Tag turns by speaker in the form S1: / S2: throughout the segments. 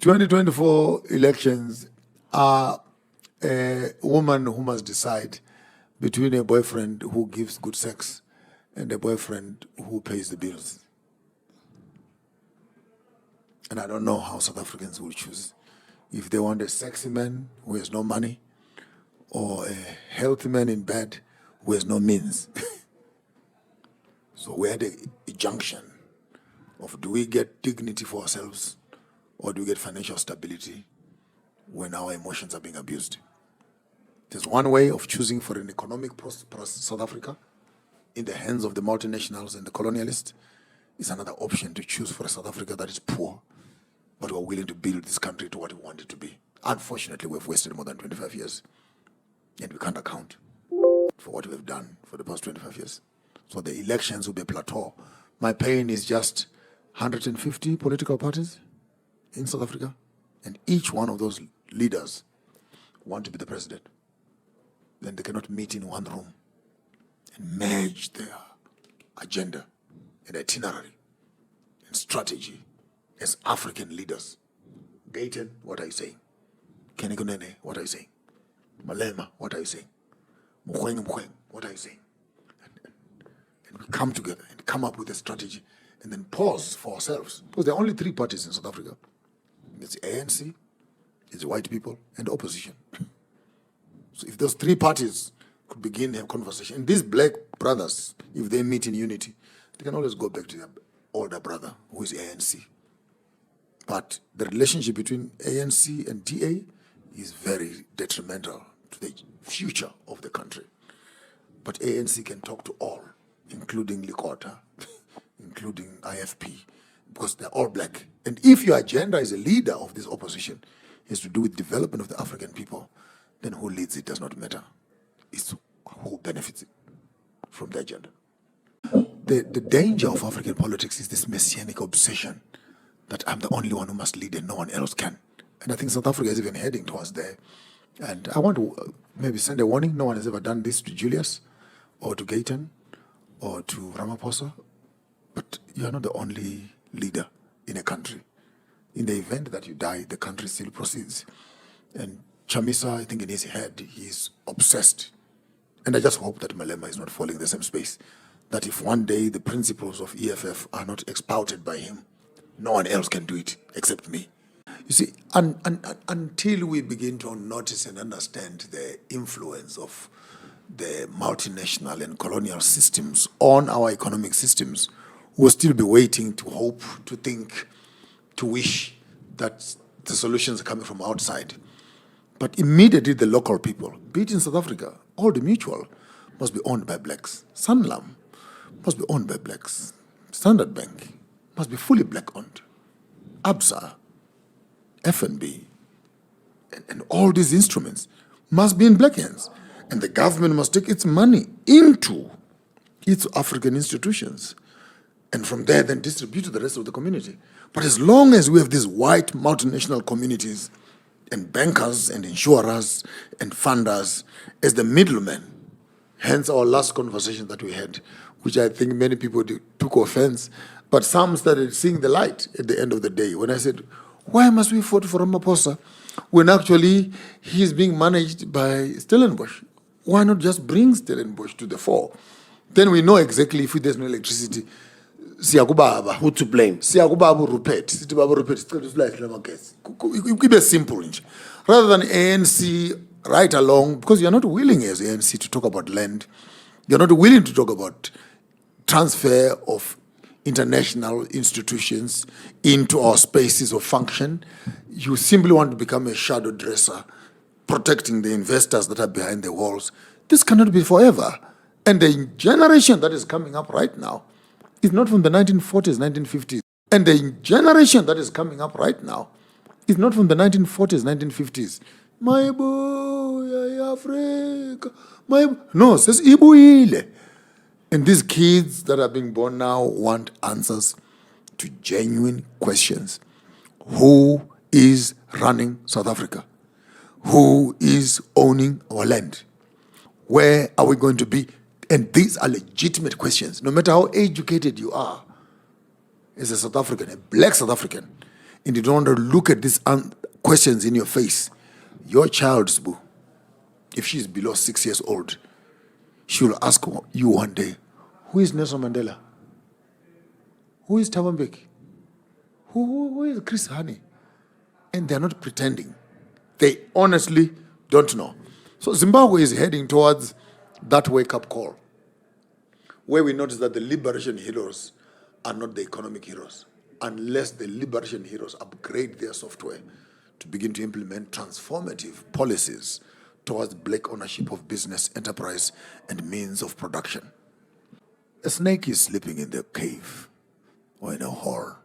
S1: 2024 elections are a woman who must decide between a boyfriend who gives good sex and a boyfriend who pays the bills. And I don't know how South Africans will choose. If they want a sexy man who has no money, or a healthy man in bed who has no means. So we're at a junction of, do we get dignity for ourselves, or do we get financial stability when our emotions are being abused? There's one way of choosing for an economic South Africa in the hands of the multinationals and the colonialists. It's another option to choose for a South Africa that is poor, but we're willing to build this country to what we want it to be. Unfortunately, we've wasted more than 25 years, and we can't account for what we've done for the past 25 years. So the elections will be a plateau. My pain is just 150 political parties in South Africa, and each one of those leaders want to be the president. Then they cannot meet in one room and merge their agenda and itinerary and strategy as African leaders. Gayton, what are you saying? Kenigunene, what are you saying? Malema, what are you saying? Mukweng, what are you saying? And we come together and come up with a strategy and then pause for ourselves. Because there are only three parties in South Africa. It's the ANC, it's the white people, and the opposition. So if those three parties could begin a conversation, and these black brothers, if they meet in unity, they can always go back to their older brother, who is ANC. But the relationship between ANC and DA is very detrimental to the future of the country. But ANC can talk to all, including Likota, including IFP, because they're all black. And if your agenda as a leader of this opposition is to do with development of the African people, then who leads it does not matter. It's who benefits it from the agenda. The danger of African politics is this messianic obsession that I'm the only one who must lead and no one else can. And I think South Africa is even heading towards there. And I want to maybe send a warning. No one has ever done this to Julius or to Gayton or to Ramaphosa. But you're not the only leader in a country. In the event that you die, the country still proceeds. And Chamisa, I think in his head, he's obsessed. And I just hope that Malema is not falling in the same space. That if one day the principles of EFF are not expouted by him, no one else can do it except me. You see, until we begin to notice and understand the influence of the multinational and colonial systems on our economic systems, we'll still be waiting to hope, to think, to wish that the solutions are coming from outside. But immediately the local people, be it in South Africa, Old Mutual must be owned by blacks. Sanlam must be owned by blacks. Standard Bank must be fully black-owned. Absa, FNB, and all these instruments must be in black hands. And the government must take its money into its African institutions. And from there, then distribute to the rest of the community. But as long as we have these white multinational communities and bankers and insurers and funders as the middlemen, hence our last conversation that we had, which I think many people took offense, but some started seeing the light at the end of the day. When I said, why must we vote for Ramaphosa when actually he's being managed by Stellenbosch? Why not just bring Stellenbosch to the fore? Then we know exactly if there's no electricity. Who to blame? Rupert. Keep it simple. Rather than ANC right along, because you're not willing as ANC to talk about land, you're not willing to talk about transfer of international institutions into our spaces of function. You simply want to become a shadow dresser, protecting the investors that are behind the walls. This cannot be forever. And the generation that is coming up right now is not from the 1940s, 1950s. And the generation that is coming up right now is not from the 1940s, 1950s. My boy, Africa, no, says Ibuile. And these kids that are being born now want answers to genuine questions. Who is running South Africa? Who is owning our land? Where are we going to be? And these are legitimate questions. No matter how educated you are as a South African, a black South African, and you don't want to look at these questions in your face, your child's boo, if she's below 6 years old, she will ask you one day, who is Nelson Mandela? Who is Thabo Mbeki? Who is Chris Hani? And they're not pretending. They honestly don't know. So Zimbabwe is heading towards that wake-up call, where we notice that the liberation heroes are not the economic heroes, unless the liberation heroes upgrade their software to begin to implement transformative policies towards black ownership of business, enterprise, and means of production. A snake is sleeping in the cave or in a hole,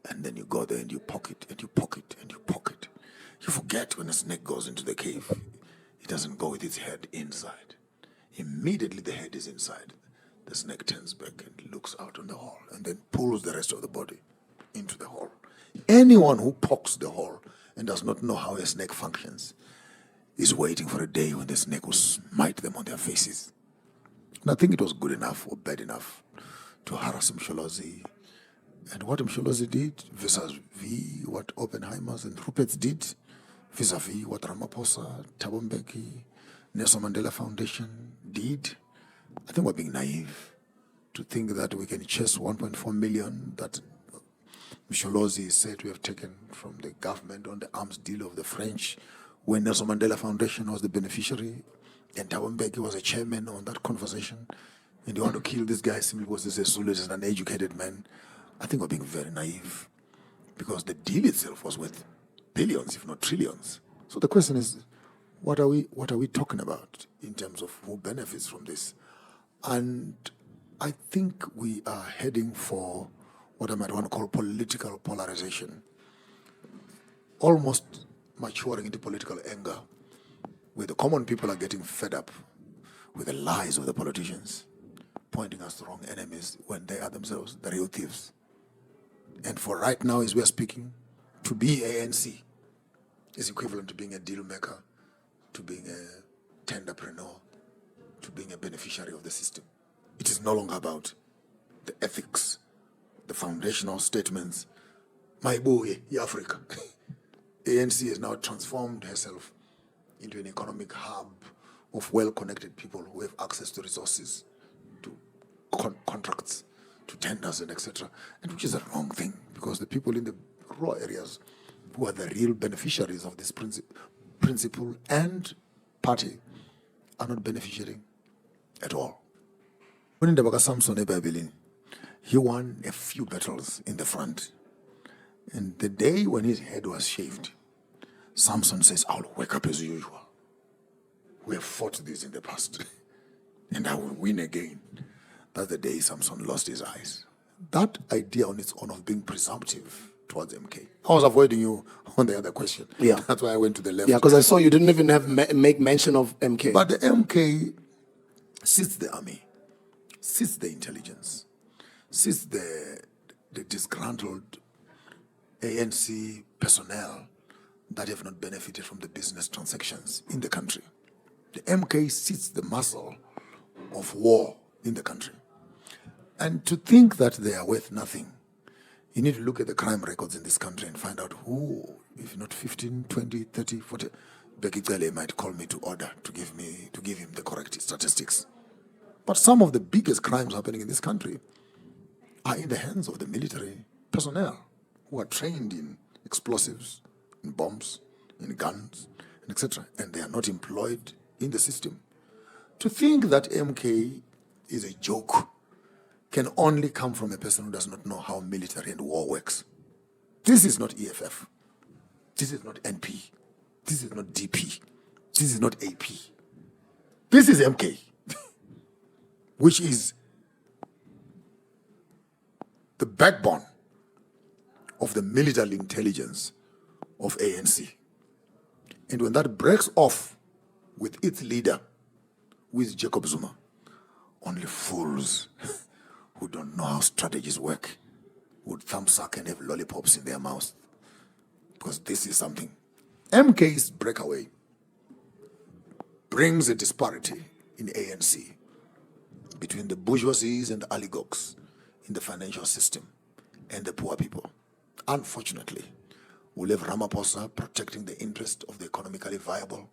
S1: and then you go there and you poke it, and you poke it, and you poke it. You forget when a snake goes into the cave, it doesn't go with its head inside. Immediately the head is inside. The snake turns back and looks out on the hole and then pulls the rest of the body into the hole. Anyone who pokes the hole and does not know how a snake functions is waiting for a day when the snake will smite them on their faces. And I think it was good enough or bad enough to harass Msholozi. And what Msholozi did vis-a-vis what Oppenheimers and Rupert's did, vis-a-vis what Ramaphosa, Thabo Mbeki, Nelson Mandela Foundation did, I think we're being naive to think that we can chase 1.4 million that Msholozi said we have taken from the government on the arms deal of the French, when Nelson Mandela Foundation was the beneficiary and Thabo Mbeki was a chairman on that conversation, and you want to kill this guy simply because he's a Zulu, he's an educated man. I think we're being very naive, because the deal itself was worth billions, if not trillions. So the question is, what are we talking about in terms of who benefits from this? And I think we are heading for what I might want to call political polarization, almost maturing into political anger, where the common people are getting fed up with the lies of the politicians, pointing us the wrong enemies when they are themselves the real thieves. And for right now, as we are speaking, to be ANC is equivalent to being a deal maker, to being a tenderpreneur, to being a beneficiary of the system. It is no longer about the ethics, the foundational statements. My boy, Africa. ANC has now transformed herself into an economic hub of well-connected people who have access to resources, to contracts, to tenders, and etc. And which is a wrong thing, because the people in the raw areas who are the real beneficiaries of this principle and party are not beneficiating at all. When in Samson, he won a few battles in the front. And the day when his head was shaved, Samson says, I'll wake up as usual. We have fought this in the past, and I will win again. That's the day Samson lost his eyes. That idea on its own of being presumptive towards MK. I was avoiding you on the other question.
S2: Yeah.
S1: That's why I went to the left.
S2: Yeah, because I saw you didn't even have make mention of MK.
S1: But the MK sits the army, sits the intelligence, sits the disgruntled ANC personnel that have not benefited from the business transactions in the country. The MK sits the muscle of war in the country. And to think that they are worth nothing, you need to look at the crime records in this country and find out who, if not 15, 20, 30, 40, Bekicele might call me to order to give him the correct statistics. But some of the biggest crimes happening in this country are in the hands of the military personnel who are trained in explosives, in bombs, in guns, and etc. And they are not employed in the system. To think that MK is a joke can only come from a person who does not know how military and war works. This is not EFF. This is not NP. This is not DP. This is not AP. This is MK, which is the backbone of the military intelligence of ANC. And when that breaks off with its leader, who is Jacob Zuma, only fools who don't know how strategies work would thumbsuck and have lollipops in their mouths. Because this is something. MK's breakaway brings a disparity in ANC between the bourgeoisies and the oligarchs in the financial system and the poor people. Unfortunately, we'll have Ramaphosa protecting the interest of the economically viable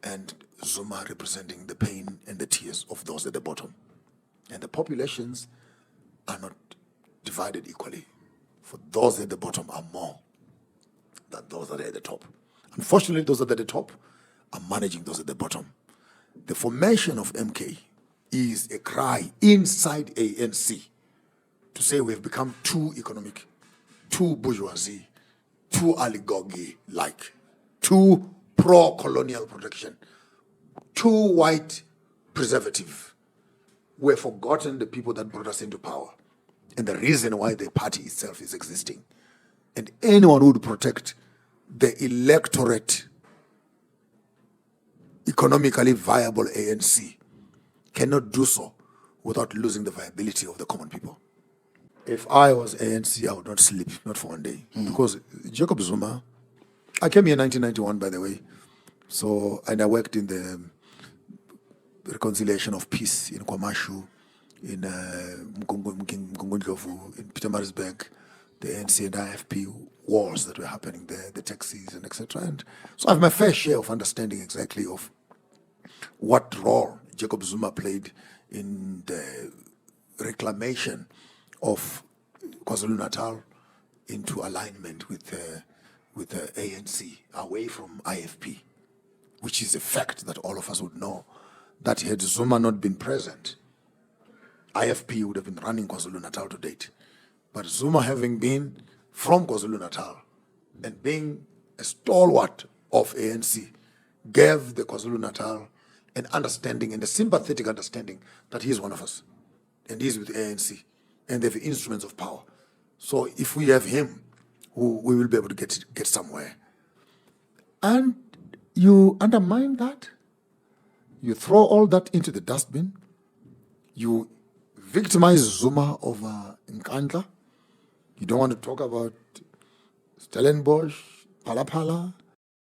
S1: and Zuma representing the pain and the tears of those at the bottom. And the populations are not divided equally. For those at the bottom are more than those that are at the top. Unfortunately, those that are at the top are managing those at the bottom. The formation of MK is a cry inside ANC to say we've become too economic, too bourgeoisie, too oligarchy-like, too pro-colonial protection, too white preservative. We've forgotten the people that brought us into power and the reason why the party itself is existing. And anyone who would protect the electorate, economically viable ANC, cannot do so without losing the viability of the common people. If I was ANC, I would not sleep, not for one day. Because Jacob Zuma, I came here in 1991, by the way, and I worked in the reconciliation of peace in Kwamashu, in Mkungundlovu, in Pietermaritzburg, the ANC and IFP wars that were happening there, the taxis and etc. And so I have my fair share of understanding exactly of what role Jacob Zuma played in the reclamation of KwaZulu-Natal into alignment with the ANC, away from IFP, which is a fact that all of us would know, that had Zuma not been present, IFP would have been running KwaZulu-Natal to date. But Zuma, having been from KwaZulu-Natal and being a stalwart of ANC, gave the KwaZulu-Natal an understanding and a sympathetic understanding that he's one of us and he's with ANC and they're the instruments of power. So if we have him, we will be able to get somewhere. And you undermine that, you throw all that into the dustbin, you victimize Zuma over Nkandla, you don't want to talk about Stellenbosch, Palapala,